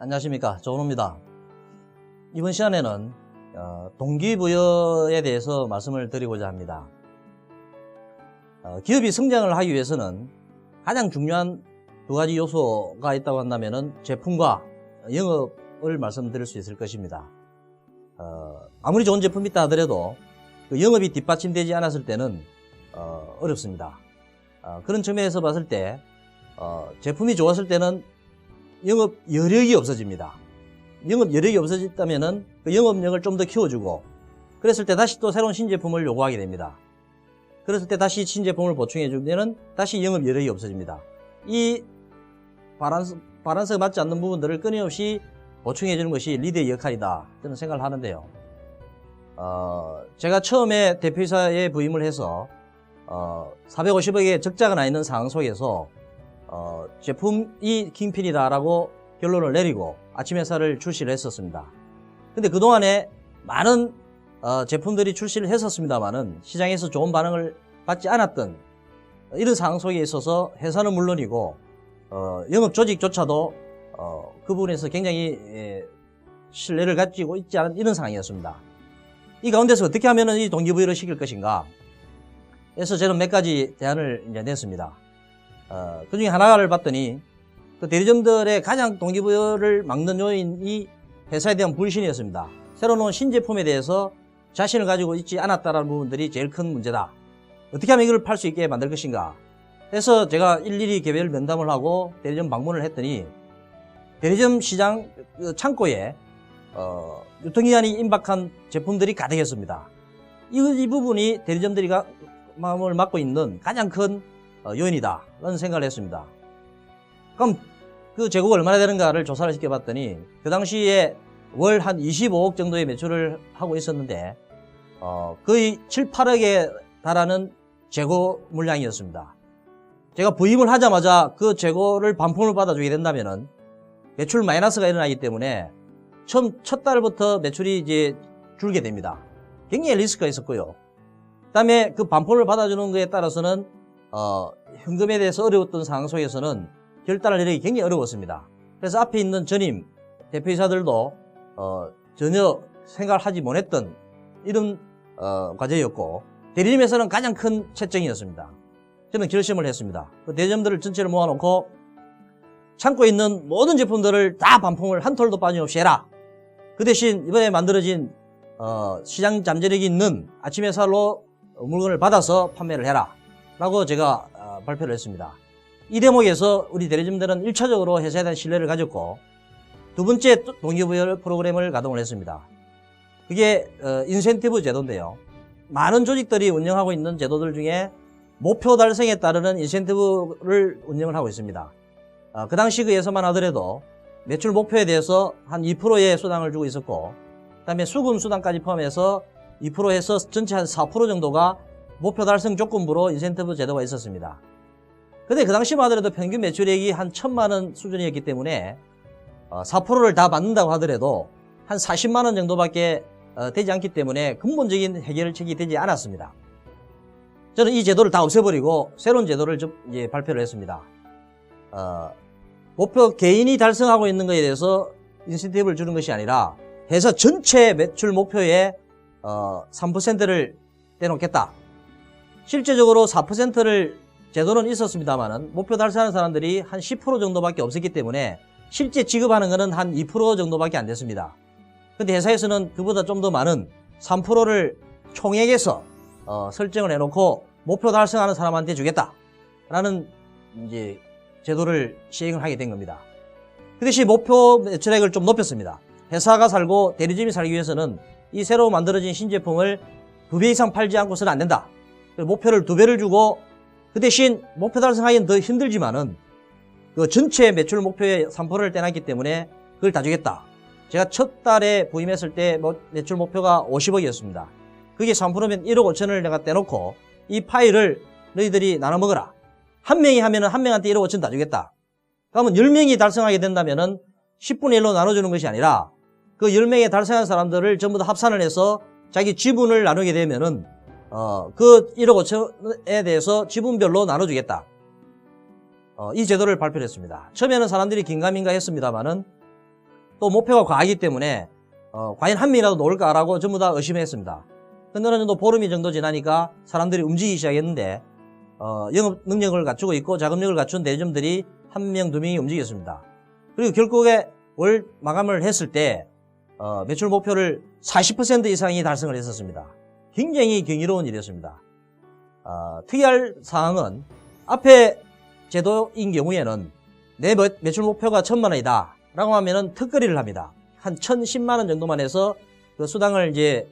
안녕하십니까, 조은호입니다. 이번 시간에는 동기부여에 대해서 말씀을 드리고자 합니다. 기업이 성장을 하기 위해서는 가장 중요한 두 가지 요소가 있다고 한다면 제품과 영업을 말씀드릴 수 있을 것입니다. 아무리 좋은 제품이 있다 하더라도 그 영업이 뒷받침되지 않았을 때는 어렵습니다. 그런 측면에서 봤을 때 제품이 좋았을 때는 영업 여력이 없어집니다. 영업 여력이 없어졌다면은 그 영업력을 좀 더 키워주고, 그랬을 때 다시 또 새로운 신제품을 요구하게 됩니다. 그랬을 때 다시 신제품을 보충해주면은 다시 영업 여력이 없어집니다. 이 바란스가 맞지 않는 부분들을 끊임없이 보충해주는 것이 리더의 역할이다, 저는 생각을 하는데요. 제가 처음에 대표이사에 부임을 해서 450억의 적자가 나 있는 상황 속에서 제품이 킹핀이다라고 결론을 내리고 아침 회사를 출시를 했었습니다. 근데 그동안에 많은 제품들이 출시를 했었습니다만은 시장에서 좋은 반응을 받지 않았던 이런 상황 속에 있어서 회사는 물론이고 영업 조직조차도 그 부분에서 굉장히 신뢰를 가지고 있지 않은 이런 상황이었습니다. 이 가운데서 어떻게 하면 이 동기부여를 시킬 것인가 해서 저는 몇 가지 대안을 이제 냈습니다. 그 중에 하나를 봤더니 그 대리점들의 가장 동기부여를 막는 요인이 회사에 대한 불신이었습니다. 새로 나온 신제품에 대해서 자신을 가지고 있지 않았다는 부분들이 제일 큰 문제다. 어떻게 하면 이걸 팔 수 있게 만들 것인가 해서 제가 일일이 개별 면담을 하고 대리점 방문을 했더니 대리점 시장 창고에 유통기한이 임박한 제품들이 가득했습니다. 이 부분이 대리점들이 마음을 맡고 있는 가장 큰 요인이다 라는 생각을 했습니다. 그럼 그 재고가 얼마나 되는가를 조사를 시켜봤더니 그 당시에 월 한 25억 정도의 매출을 하고 있었는데 거의 7, 8억에 달하는 재고 물량이었습니다. 제가 부임을 하자마자 그 재고를 반품을 받아주게 된다면은 매출 마이너스가 일어나기 때문에 첫 달부터 매출이 이제 줄게 됩니다. 굉장히 리스크가 있었고요. 그 다음에 그 반품을 받아주는 것에 따라서는 현금에 대해서 어려웠던 상황 속에서는 결단을 내리기 굉장히 어려웠습니다. 그래서 앞에 있는 전임 대표이사들도 전혀 생각을 하지 못했던 이런 과제였고, 대리점에서는 가장 큰 채점이었습니다. 저는 결심을 했습니다. 그 대리점들을 전체를 모아놓고 창고에 있는 모든 제품들을 다 반품을 한 톨도 빠짐없이 해라. 그 대신 이번에 만들어진 시장 잠재력이 있는 아침 햇살로 물건을 받아서 판매를 해라 라고 제가 발표를 했습니다. 이 대목에서 우리 대리점들은 1차적으로 회사에 대한 신뢰를 가졌고, 두 번째 동기부여 프로그램을 가동을 했습니다. 그게 인센티브 제도인데요. 많은 조직들이 운영하고 있는 제도들 중에 목표 달성에 따르는 인센티브를 운영을 하고 있습니다. 그 당시 그 예서만 하더라도 매출 목표에 대해서 한 2%의 수당을 주고 있었고, 그 다음에 수금 수당까지 포함해서 2%에서 전체 한 4% 정도가 목표 달성 조건부로 인센티브 제도가 있었습니다. 근데 그 당시만 하더라도 평균 매출액이 한 1,000만원 수준이었기 때문에 4%를 다 받는다고 하더라도 한 40만원 정도밖에 되지 않기 때문에 근본적인 해결책이 되지 않았습니다. 저는 이 제도를 다 없애버리고 새로운 제도를 이제 발표를 했습니다. 목표 개인이 달성하고 있는 것에 대해서 인센티브를 주는 것이 아니라 회사 전체 매출 목표의 3%를 떼놓겠다. 실제적으로 4%를 제도는 있었습니다만은 목표 달성하는 사람들이 한 10% 정도밖에 없었기 때문에 실제 지급하는 것은 한 2% 정도밖에 안 됐습니다. 근데 회사에서는 그보다 좀 더 많은 3%를 총액에서 설정을 해놓고 목표 달성하는 사람한테 주겠다라는 이제 제도를 시행을 하게 된 겁니다. 그 대신 목표 매출액을 좀 높였습니다. 회사가 살고 대리점이 살기 위해서는 이 새로 만들어진 신제품을 2배 이상 팔지 않고서는 안 된다. 목표를 2배를 주고, 그 대신 목표 달성하기는 더 힘들지만은 그 전체 매출 목표의 3%를 떼놨기 때문에 그걸 다 주겠다. 제가 첫 달에 부임했을 때 매출 목표가 50억이었습니다. 그게 3%면 1억 5천을 내가 떼놓고 이 파일을 너희들이 나눠 먹어라. 한 명이 하면은 한 명한테 1억 5천 다 주겠다. 그러면 10명이 달성하게 된다면은 10분의 1로 나눠주는 것이 아니라 그 10명에 달성한 사람들을 전부 다 합산을 해서 자기 지분을 나누게 되면은 그 1억 5천에 대해서 지분별로 나눠주겠다. 이 제도를 발표를 했습니다. 처음에는 사람들이 긴가민가 했습니다만은 또 목표가 과하기 때문에 과연 한 명이라도 놓을까라고 전부 다 의심했습니다. 근데 어느 정도 보름이 정도 지나니까 사람들이 움직이기 시작했는데 영업 능력을 갖추고 있고 자금력을 갖춘 대리점들이 한 명, 두 명이 움직였습니다. 그리고 결국에 월 마감을 했을 때 매출 목표를 40% 이상이 달성을 했었습니다. 굉장히 경이로운 일이었습니다. 특이할 사항은 앞에 제도인 경우에는 내 매출 목표가 1,000만 원이다 라고 하면은 특거리를 합니다. 한 1,010만 원 정도만 해서 그 수당을 이제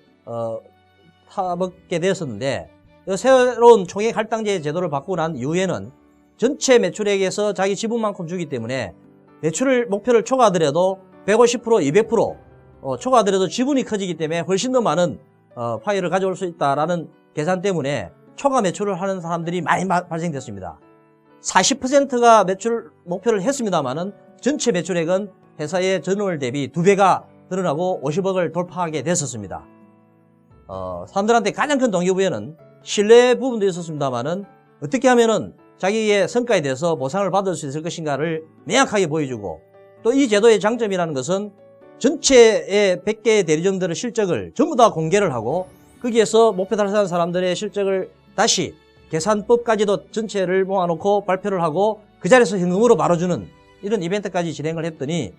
타먹게 되었었는데 새로운 총액 할당제 제도를 바꾸고 난 이후에는 전체 매출액에서 자기 지분만큼 주기 때문에 매출 목표를 초과하더라도 150%, 200% 초과하더라도 지분이 커지기 때문에 훨씬 더 많은 파이를 가져올 수 있다라는 계산 때문에 초과 매출을 하는 사람들이 많이 발생됐습니다. 40%가 매출 목표를 했습니다만은 전체 매출액은 회사의 전월 대비 2배가 늘어나고 50억을 돌파하게 됐었습니다. 사람들한테 가장 큰 동기부여는 신뢰 부분도 있었습니다만은 어떻게 하면은 자기의 성과에 대해서 보상을 받을 수 있을 것인가를 명확하게 보여주고 또 이 제도의 장점이라는 것은 전체의 100개의 대리점들의 실적을 전부 다 공개를 하고 거기에서 목표 달성한 사람들의 실적을 다시 계산법까지도 전체를 모아놓고 발표를 하고 그 자리에서 현금으로 바로 주는 이런 이벤트까지 진행을 했더니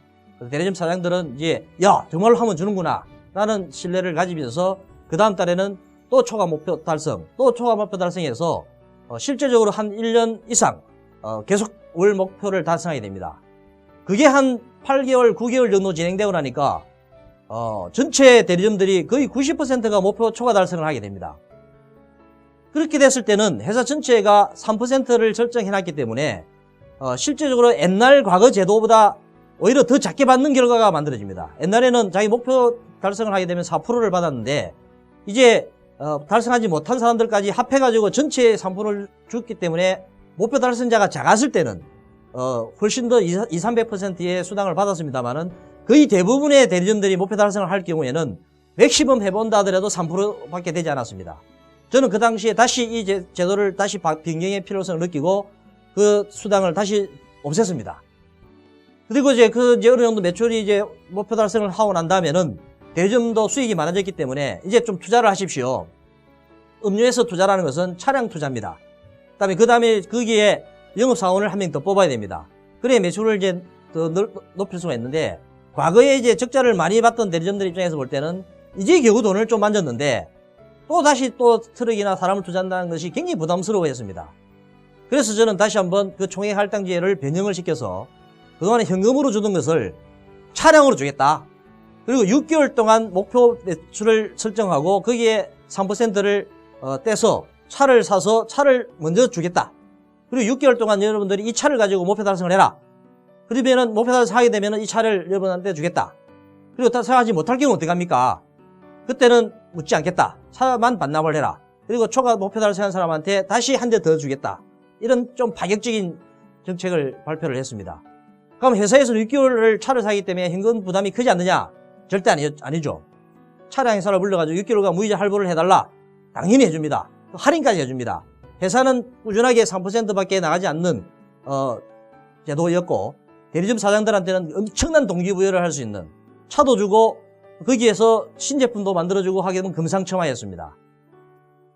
대리점 사장들은 이제 야 정말로 하면 주는구나 라는 신뢰를 가지면서 그 다음 달에는 또 초과 목표 달성, 또 초과 목표 달성해서 실제적으로 한 1년 이상 계속 월 목표를 달성하게 됩니다. 그게 한 8개월, 9개월 정도 진행되고 나니까 전체 대리점들이 거의 90%가 목표 초과 달성을 하게 됩니다. 그렇게 됐을 때는 회사 전체가 3%를 설정해놨기 때문에 실제적으로 옛날 과거 제도보다 오히려 더 작게 받는 결과가 만들어집니다. 옛날에는 자기 목표 달성을 하게 되면 4%를 받았는데 이제 달성하지 못한 사람들까지 합해가지고 전체에 3%를 줬기 때문에 목표 달성자가 작았을 때는 훨씬 더 200~300%의 수당을 받았습니다만은 거의 대부분의 대리점들이 목표 달성을 할 경우에는 맥시멈 해본다 하더라도 3%밖에 되지 않았습니다. 저는 그 당시에 다시 이 제도를 다시 변경의 필요성을 느끼고 그 수당을 다시 없앴습니다. 그리고 이제 어느 정도 매출이 이제 목표 달성을 하고 난 다음에는 대리점도 수익이 많아졌기 때문에 이제 좀 투자를 하십시오. 음료에서 투자라는 것은 차량 투자입니다. 그 다음에 거기에 영업사원을 한 명 더 뽑아야 됩니다. 그래야 매출을 이제 더 높일 수가 있는데 과거에 이제 적자를 많이 봤던 대리점들 입장에서 볼 때는 이제 겨우 돈을 좀 만졌는데 또 다시 또 트럭이나 사람을 투자한다는 것이 굉장히 부담스러워 했습니다. 그래서 저는 다시 한번 그 총액 할당제를 변형을 시켜서 그동안에 현금으로 주던 것을 차량으로 주겠다. 그리고 6개월 동안 목표 매출을 설정하고 거기에 3%를 떼서 차를 사서 차를 먼저 주겠다. 그리고 6개월 동안 여러분들이 이 차를 가지고 목표 달성을 해라. 그러면은 목표 달성하게 되면은 이 차를 여러분한테 주겠다. 그리고 달성하지 못할 경우는 어떻게 합니까? 그때는 묻지 않겠다. 차만 반납을 해라. 그리고 초과 목표 달성한 사람한테 다시 한 대 더 주겠다. 이런 좀 파격적인 정책을 발표를 했습니다. 그럼 회사에서 6개월을 차를 사기 때문에 현금 부담이 크지 않느냐? 절대 아니죠. 차량 회사를 불러가지고 6개월간 무이자 할부를 해달라. 당연히 해줍니다. 할인까지 해줍니다. 회사는 꾸준하게 3%밖에 나가지 않는 제도였고 대리점 사장들한테는 엄청난 동기부여를 할 수 있는 차도 주고 거기에서 신제품도 만들어주고 하게 되면 금상첨화였습니다.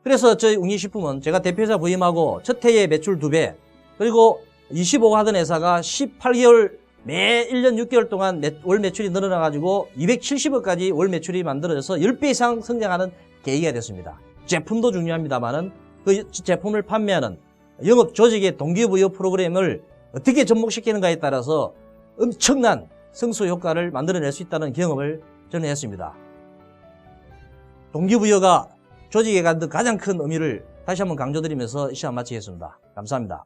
그래서 저희 웅이식품은 제가 대표이사 부임하고 첫 해에 매출 2배 그리고 25억 하던 회사가 18개월 매 1년 6개월 동안 월 매출이 늘어나가지고 270억까지 월 매출이 만들어져서 10배 이상 성장하는 계기가 됐습니다. 제품도 중요합니다만은 그 제품을 판매하는 영업 조직의 동기부여 프로그램을 어떻게 접목시키는가에 따라서 엄청난 성수 효과를 만들어낼 수 있다는 경험을 저는 했습니다. 동기부여가 조직에 갖는 가장 큰 의미를 다시 한번 강조드리면서 이 시간 마치겠습니다. 감사합니다.